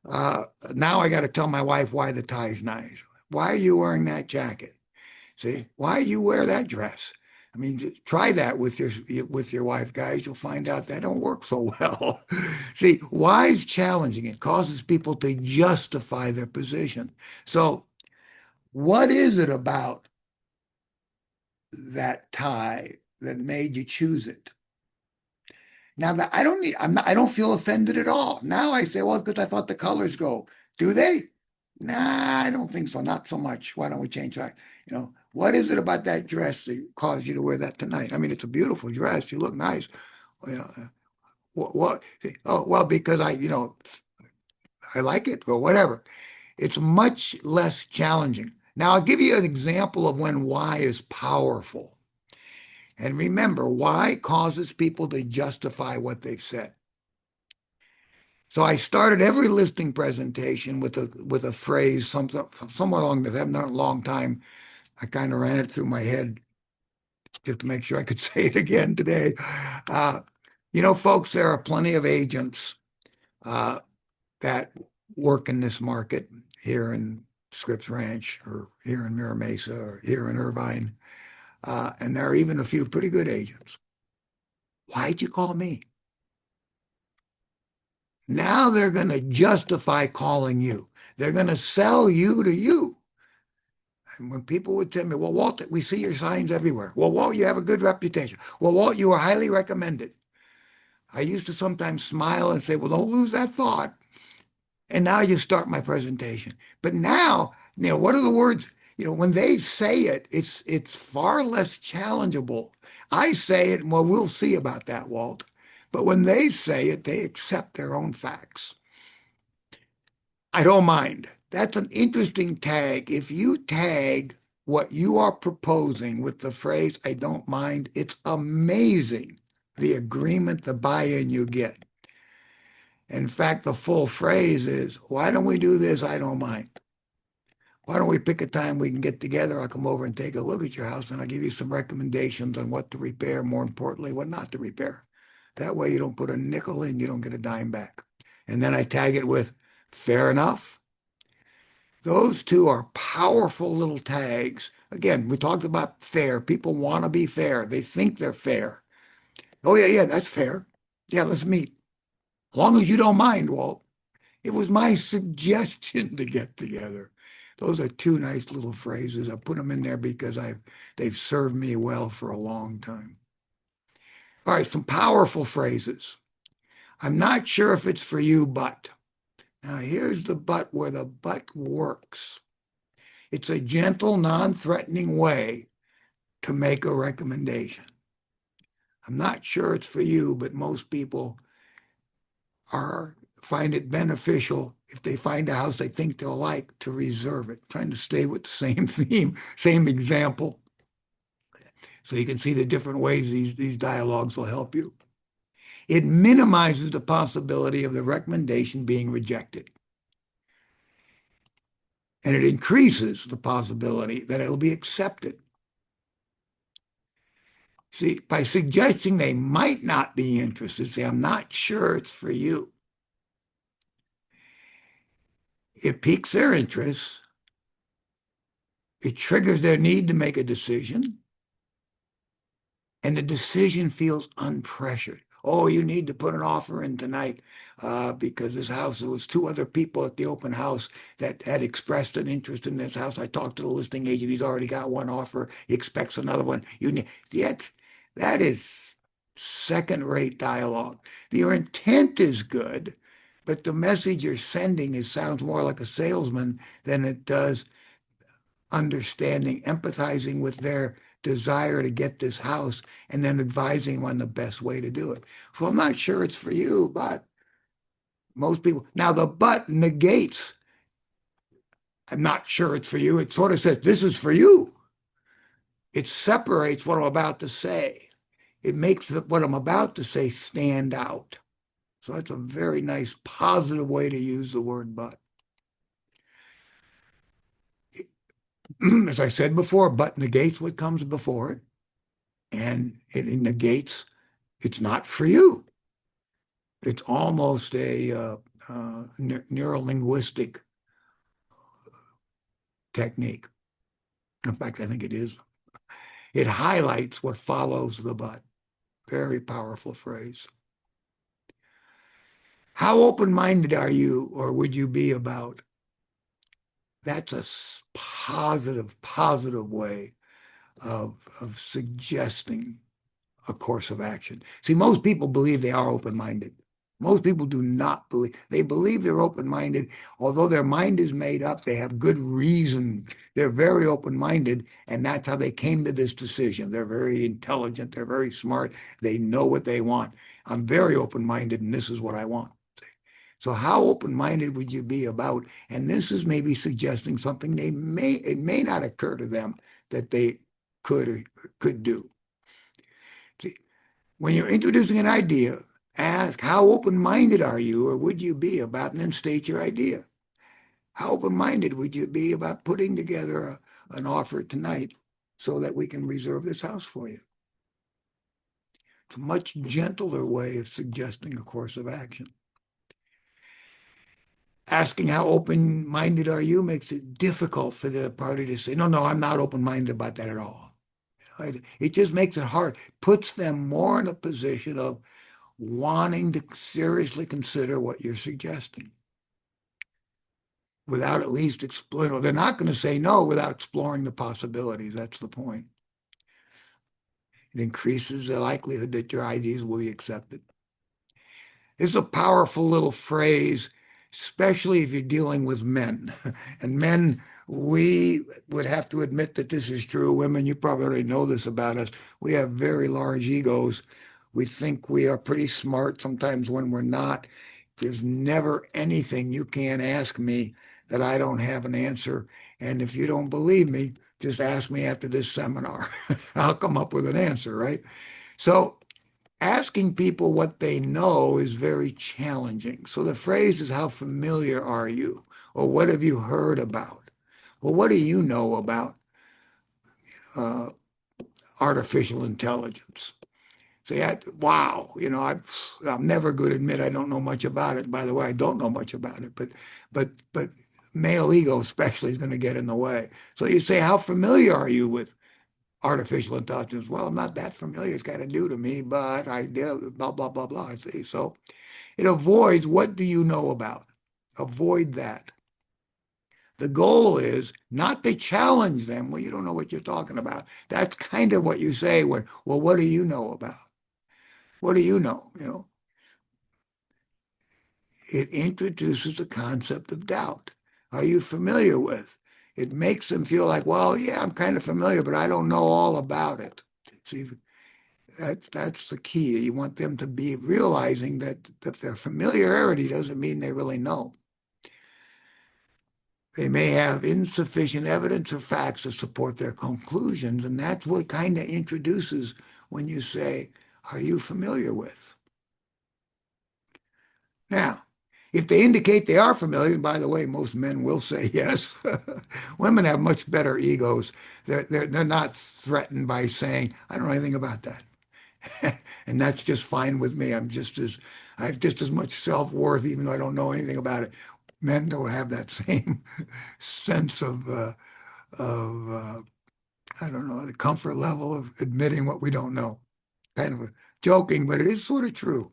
Uh, now I got to tell my wife why the tie's nice. Why are you wearing that jacket? See, why do you wear that dress? I mean, try that with your wife, guys. You'll find out that don't work so well. See, why is challenging? It causes people to justify their position. So, what is it about that tie that made you choose it? Now that I don't need, I don't feel offended at all. Now I say, well, because I thought the colors go. Do they? Nah, I don't think so. Not so much. Why don't we change that? What is it about that dress that caused you to wear that tonight? I mean, it's a beautiful dress. You look nice. What? Oh, well, because I like it or whatever. It's much less challenging. Now, I'll give you an example of when why is powerful. And remember, why causes people to justify what they've said. So I started every listing presentation with a phrase, somewhat along this. I haven't done it in a long time. I kind of ran it through my head just to make sure I could say it again today. Uh, folks, there are plenty of agents uh, that work in this market here in Scripps Ranch or here in Mira Mesa or here in Irvine. And there are even a few pretty good agents. Why'd you call me? Now they're going to justify calling you. They're going to sell you to you. And when people would tell me, well, Walt, we see your signs everywhere. Well, Walt, you have a good reputation. Well, Walt, you are highly recommended. I used to sometimes smile and say, well, don't lose that thought. And now you start my presentation. But now, what are the words? When they say it, it's far less challengeable. I say it, and well, we'll see about that, Walt. But when they say it, they accept their own facts. I don't mind. That's an interesting tag. If you tag what you are proposing with the phrase, I don't mind, it's amazing the agreement, the buy-in you get. In fact, the full phrase is, why don't we do this? I don't mind. Why don't we pick a time we can get together? I'll come over and take a look at your house and I'll give you some recommendations on what to repair, more importantly, what not to repair. That way you don't put a nickel in, you don't get a dime back. And then I tag it with, fair enough. Those two are powerful little tags. Again, we talked about fair. People want to be fair. They think they're fair. Oh, yeah, yeah, that's fair. Yeah, let's meet. As long as you don't mind, Walt. It was my suggestion to get together. Those are two nice little phrases. I put them in there because they've served me well for a long time. All right, some powerful phrases. I'm not sure if it's for you, but. Now here's the but where the but works. It's a gentle, non-threatening way to make a recommendation. I'm not sure it's for you, but most people find it beneficial if they find a house they think they'll like to reserve it. Trying to stay with the same theme, same example, so you can see the different ways these dialogues will help you. It minimizes the possibility of the recommendation being rejected. And it increases the possibility that it'll be accepted. See, by suggesting they might not be interested, say, I'm not sure it's for you. It piques their interest. It triggers their need to make a decision. And the decision feels unpressured. Oh, you need to put an offer in tonight because this house, there was two other people at the open house that had expressed an interest in this house. I talked to the listing agent. He's already got one offer. He expects another one. Yet that is second-rate dialogue. Your intent is good, but the message you're sending sounds more like a salesman than it does understanding, empathizing with their desire to get this house, and then advising them on the best way to do it. So I'm not sure it's for you, but most people. Now, the but negates, I'm not sure it's for you. It sort of says, this is for you. It separates what I'm about to say. It makes what I'm about to say stand out. So that's a very nice, positive way to use the word but. as I said before, but negates what comes before it, and it negates it's not for you. It's almost a neuro-linguistic technique. In fact, I think it is. It highlights what follows the but. Very powerful phrase. How open-minded are you, or would you be about? That's a positive way of suggesting a course of action. See, most people believe they are open-minded. Most people do not believe. They believe they're open-minded, although their mind is made up. They have good reason. They're very open-minded, and that's how they came to this decision. They're very intelligent. They're very smart. They know what they want. I'm very open-minded, and this is what I want. So how open-minded would you be about? And this is maybe suggesting something it may not occur to them that they could do. See, when you're introducing an idea, ask how open-minded are you or would you be about, and then state your idea. How open-minded would you be about putting together an offer tonight so that we can reserve this house for you? It's a much gentler way of suggesting a course of action. Asking how open-minded are you makes it difficult for the party to say, no, I'm not open-minded about that at all. It just makes it hard, puts them more in a position of wanting to seriously consider what you're suggesting without at least exploring. Well, they're not going to say no without exploring the possibilities. That's the point. It increases the likelihood that your ideas will be accepted. It's a powerful little phrase, especially if you're dealing with men. And men, we would have to admit that this is true. Women, you probably already know this about us. We have very large egos. We think we are pretty smart sometimes when we're not. There's never anything you can ask me that I don't have an answer. And if you don't believe me, just ask me after this seminar. I'll come up with an answer, right? So asking people what they know is very challenging. So the phrase is, how familiar are you? Or what have you heard about? Well, what do you know about uh, artificial intelligence? Say, wow, I'm never going to admit I don't know much about it. By the way, I don't know much about it, but male ego especially is going to get in the way. So you say, how familiar are you with artificial intelligence? Well, I'm not that familiar. It's kind of new to me, but I did blah, blah, blah, blah. I see. So it avoids what do you know about? Avoid that. The goal is not to challenge them. Well, you don't know what you're talking about. That's kind of what you say when, well, what do you know about? What do you know? It introduces the concept of doubt. Are you familiar with? It makes them feel like, well, yeah, I'm kind of familiar, but I don't know all about it. See, that's the key. You want them to be realizing that their familiarity doesn't mean they really know. They may have insufficient evidence or facts to support their conclusions, and that's what kind of introduces when you say, are you familiar with? Now, if they indicate they are familiar, and by the way, most men will say yes. Women have much better egos. They're not threatened by saying, I don't know anything about that. And that's just fine with me. I have just as much self-worth, even though I don't know anything about it. Men don't have that same sense of I don't know, the comfort level of admitting what we don't know. Kind of joking, but it is sort of true.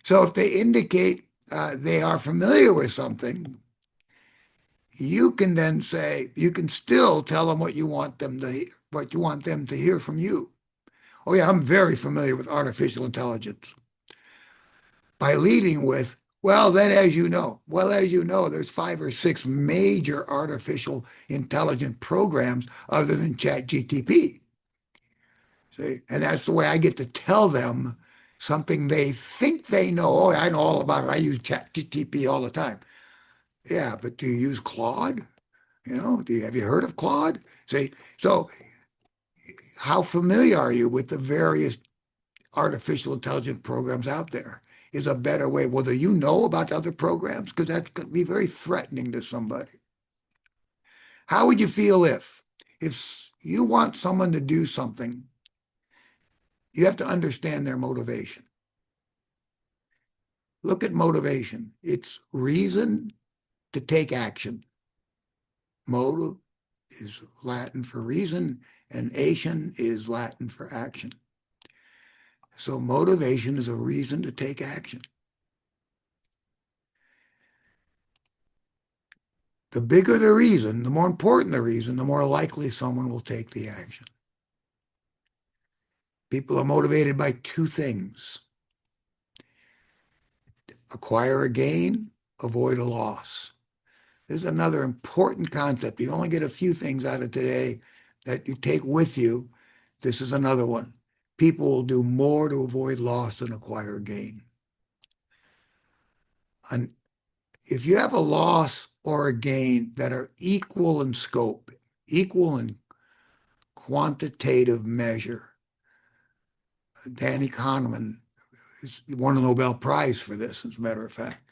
So if they indicate they are familiar with something, you can then say, you can still tell them what you want them to hear from you. Oh yeah, I'm very familiar with artificial intelligence. By leading with, well, then as you know, there's 5 or 6 major artificial intelligent programs other than ChatGTP. See, and that's the way I get to tell them something they think they know. Oh, I know all about it. I use ChatGTP all the time. Yeah, but do you use Claude? Have you heard of Claude? See, so how familiar are you with the various artificial intelligence programs out there? Is a better way. Well, do you know about other programs? Because that could be very threatening to somebody. How would you feel if? If you want someone to do something, you have to understand their motivation. Look at motivation. It's reason to take action. Motive is Latin for reason, and ation is Latin for action. So motivation is a reason to take action. The bigger the reason, the more important the reason, the more likely someone will take the action. People are motivated by two things: acquire a gain, avoid a loss. This is another important concept. You only get a few things out of today that you take with you. This is another one. People will do more to avoid loss than acquire gain. And if you have a loss or a gain that are equal in scope, equal in quantitative measure, Danny Kahneman won a Nobel Prize for this, as a matter of fact.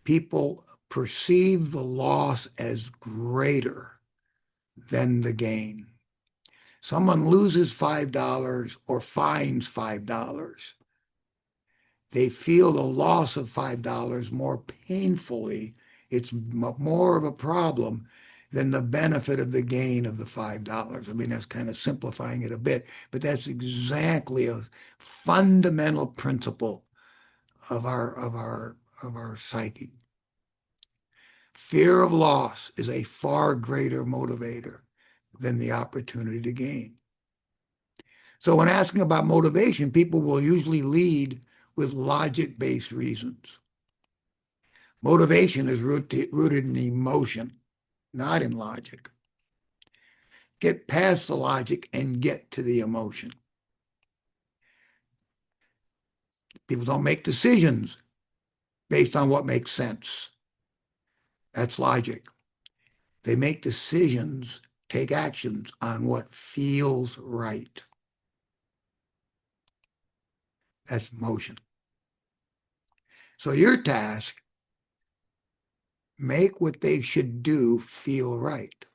People perceive the loss as greater than the gain. Someone loses $5 or finds $5. They feel the loss of $5 more painfully. It's more of a problem than the benefit of the gain of the $5. I mean, that's kind of simplifying it a bit, but that's exactly a fundamental principle of our psyche. Fear of loss is a far greater motivator than the opportunity to gain. So when asking about motivation, people will usually lead with logic-based reasons. Motivation is rooted in emotion, not in logic. Get past the logic and get to the emotion. People don't make decisions based on what makes sense. That's logic. They make decisions, take actions on what feels right. That's motion. So your task, make what they should do feel right.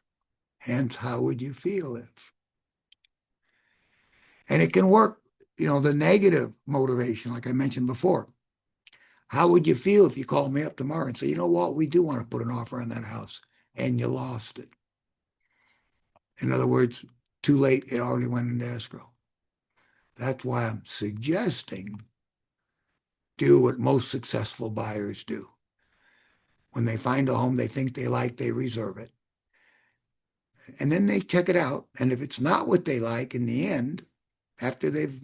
Hence, how would you feel if? And it can work, the negative motivation, like I mentioned before. How would you feel if you called me up tomorrow and say, you know what, we do want to put an offer on that house, and you lost it? In other words, too late, it already went into escrow. That's why I'm suggesting do what most successful buyers do. When they find a home they think they like, they reserve it. And then they check it out. And if it's not what they like in the end, after they've,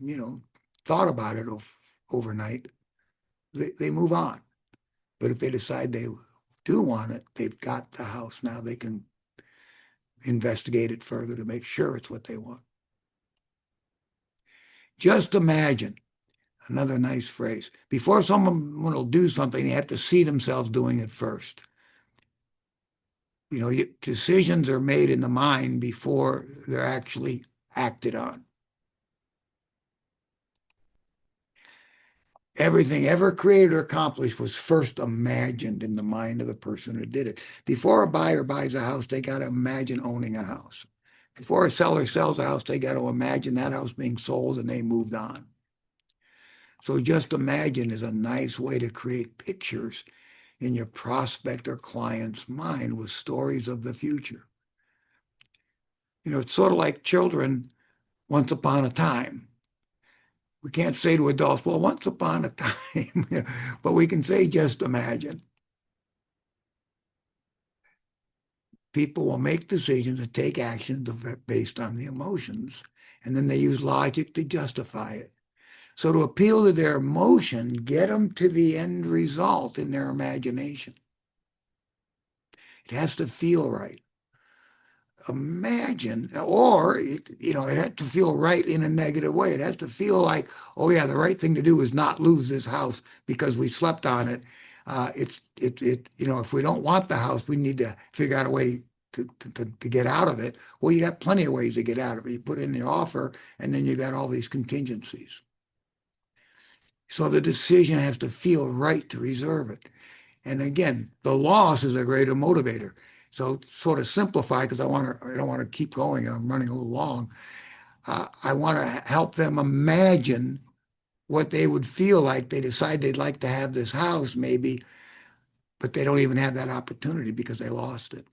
thought about it overnight, they move on. But if they decide they do want it, they've got the house. Now they can investigate it further to make sure it's what they want. Just imagine, another nice phrase, before someone will do something, they have to see themselves doing it first. Decisions are made in the mind before they're actually acted on. Everything ever created or accomplished was first imagined in the mind of the person who did it. Before a buyer buys a house, they got to imagine owning a house. Before a seller sells a house, they got to imagine that house being sold and they moved on. So just imagine is a nice way to create pictures in your prospect or client's mind with stories of the future. It's sort of like children once upon a time. We can't say to adults, well, once upon a time, but we can say, just imagine. People will make decisions and take actions based on the emotions, and then they use logic to justify it. So to appeal to their emotion, get them to the end result in their imagination. It has to feel right. Imagine, or it has to feel right in a negative way. It has to feel like, oh yeah, the right thing to do is not lose this house because we slept on it. If we don't want the house, we need to figure out a way to get out of it. Well, you got plenty of ways to get out of it. You put in the offer, and then you got all these contingencies. So the decision has to feel right to reserve it. And again, the loss is a greater motivator. So sort of simplify, because I don't want to keep going. I'm running a little long. I want to help them imagine what they would feel like. They decide they'd like to have this house, maybe, but they don't even have that opportunity because they lost it.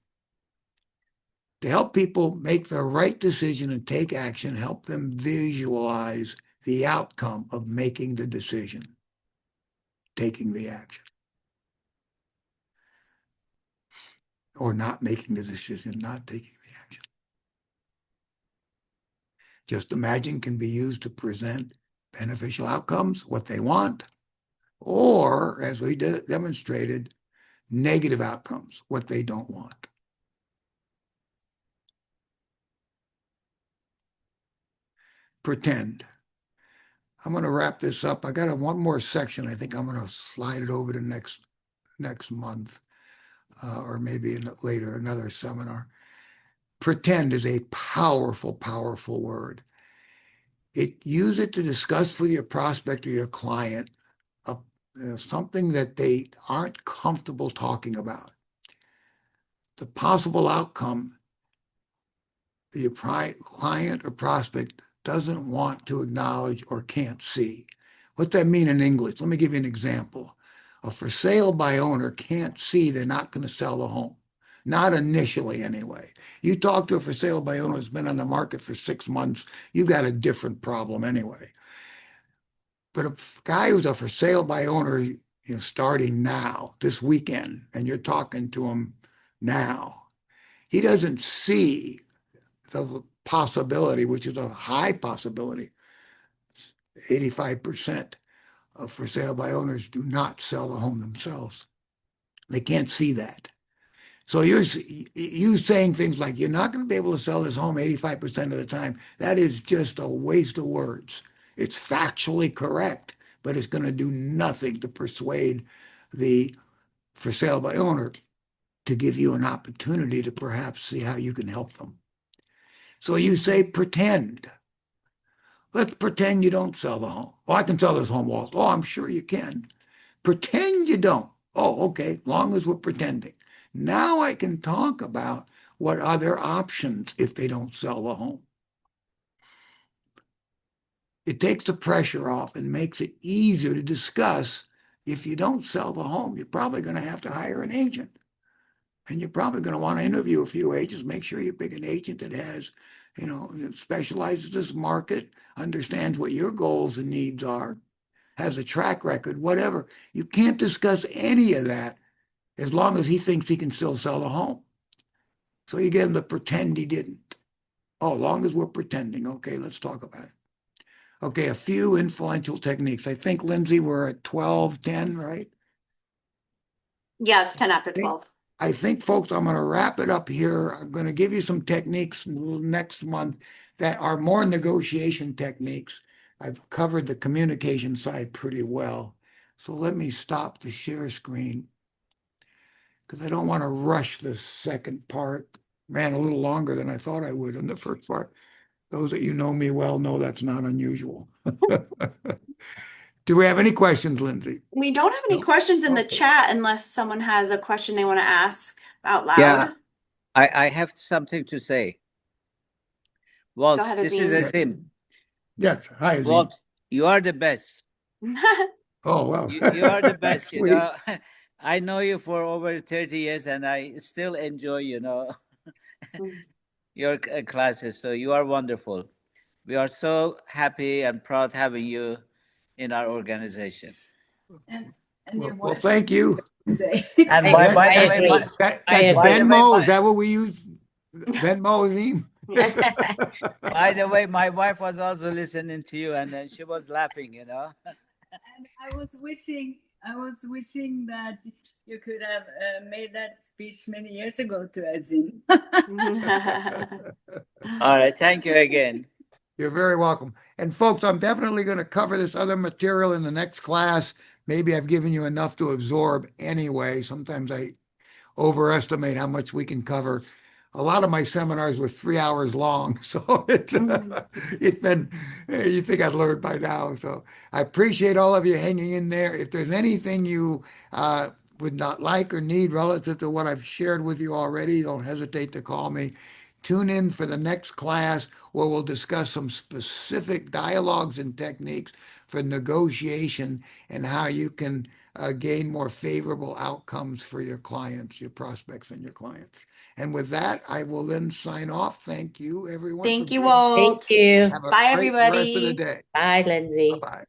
To help people make the right decision and take action, help them visualize the outcome of making the decision, taking the action, or not making the decision, not taking the action. Just imagine can be used to present beneficial outcomes, what they want, or, as we demonstrated, negative outcomes, what they don't want. Pretend. I'm going to wrap this up. I got one more section. I think I'm going to slide it over to next month, or maybe later another seminar. Pretend is a powerful, powerful word. Use it to discuss with your prospect or your client something that they aren't comfortable talking about. The possible outcome your client or prospect doesn't want to acknowledge or can't see. What's that mean in English? Let me give you an example. A for sale by owner can't see they're not going to sell the home. Not initially, anyway. You talk to a for sale by owner who's been on the market for 6 months, you got a different problem anyway. But a guy who's a for sale by owner, starting now, this weekend, and you're talking to him now, he doesn't see the possibility, which is a high possibility. 85% of for sale by owners do not sell the home themselves. They can't see that. So you saying things like, you're not going to be able to sell this home 85% of the time. That is just a waste of words. It's factually correct, but it's going to do nothing to persuade the for sale by owner to give you an opportunity to perhaps see how you can help them. So you say, pretend. Let's pretend you don't sell the home. Oh, I can sell this home, Walt. Oh, I'm sure you can. Pretend you don't. Oh, okay, long as we're pretending. Now I can talk about what are their options if they don't sell the home. It takes the pressure off and makes it easier to discuss. If you don't sell the home, you're probably going to have to hire an agent. And you're probably going to want to interview a few agents. Make sure you pick an agent that has, specializes in this market, understands what your goals and needs are, has a track record, whatever. You can't discuss any of that as long as he thinks he can still sell the home. So you get him to pretend he didn't. Oh, as long as we're pretending. Okay, let's talk about it. Okay, a few influential techniques. I think, Lindsay, we're at 12:10, right? Yeah, it's 10 after 12. I think, folks, I'm going to wrap it up here. I'm going to give you some techniques next month that are more negotiation techniques. I've covered the communication side pretty well. So let me stop the share screen because I don't want to rush the second part. Ran a little longer than I thought I would in the first part. Those that you know me well know that's not unusual. Do we have any questions, Lindsay? We don't have any No? questions in the Okay. chat unless someone has a question they want to ask out loud. Yeah, I have something to say. Walt, Go ahead, this is Azim. Azim. Yes. Hi, Azim. Walt, you are the best. Oh, well. You are the best. Sweet. I know you for over 30 years and I still enjoy, your classes. So you are wonderful. We are so happy and proud having you in our organization. And Well, thank you. say. And I by the way, agree. That's by the way, Venmo. Is that what we use? Venmo, Azim? by the way, my wife was also listening to you and then she was laughing, And I was wishing that you could have made that speech many years ago to Azim. All right. Thank you again. You're very welcome. And folks, I'm definitely going to cover this other material in the next class. Maybe I've given you enough to absorb anyway. Sometimes I overestimate how much we can cover. A lot of my seminars were 3 hours long, so it's been, you think I'd learned by now. So I appreciate all of you hanging in there. If there's anything you would not like or need relative to what I've shared with you already, don't hesitate to call me. Tune in for the next class where we'll discuss some specific dialogues and techniques for negotiation and how you can gain more favorable outcomes for your clients, your prospects, and your clients. And with that, I will then sign off. Thank you, everyone. Thank for you, being here. Walt. Thank you. Have a Bye, great rest of the everybody. day. Bye, Lindsay. Bye-bye.